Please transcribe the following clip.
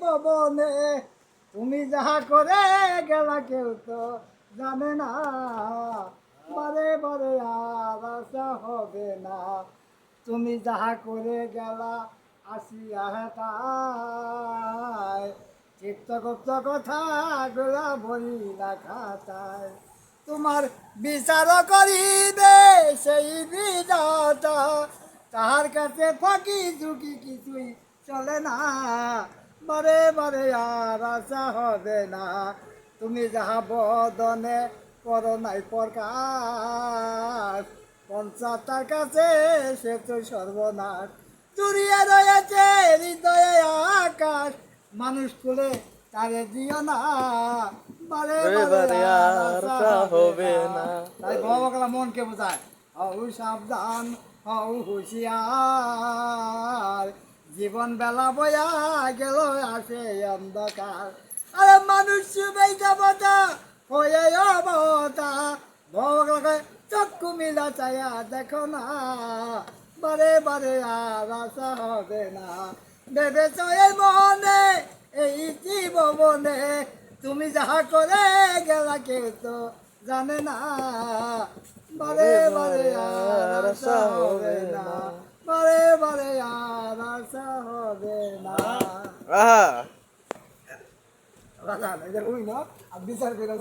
ভবনে তুমি যাহা করে গেলা কেউ তো জানে না বারে বারে আর আশা হবে না তুমি যাহা করে গেলা আসিয়া হেতায় চিত্তগুপ্ত কথা গোলা বলি না খাতায় তোমার বিচার করিবে সেই বিধাতা তাহার কাছে ফাঁকি ঝুঁকি কিছুই চলে না বারে বারে আর আশা হবে না তুমি যাহা বদনে করো নাই প্রকাশ পঞ্চায়েতের কাছে সে তো সর্বনাশ জুড়িয়ে রয়েছে হৃদয়ে আকাশ মানুষ কুলে তারে দিও না বারে বারে আর আশা হবে না তাই বাবা মনকে বোঝায় হও সাবধান হও হুঁশিয়ার জীবন বেলা বয়া গেল আসে অন্ধকার আরে মানুষ বেই দেবতা হয়ে অবতা বাবা চক্ষু মিলা চায়া দেখো না বারে বারে আর আশা হবে না ভেবেছ এই মনে এই জীবনে তুমি যাহা করে গেলা কেউ তো জানে না বারে বারে আর আশা হবে না বারে বারে আর আশা হবে না আহা রাজা এটা কই না আর বিচার করে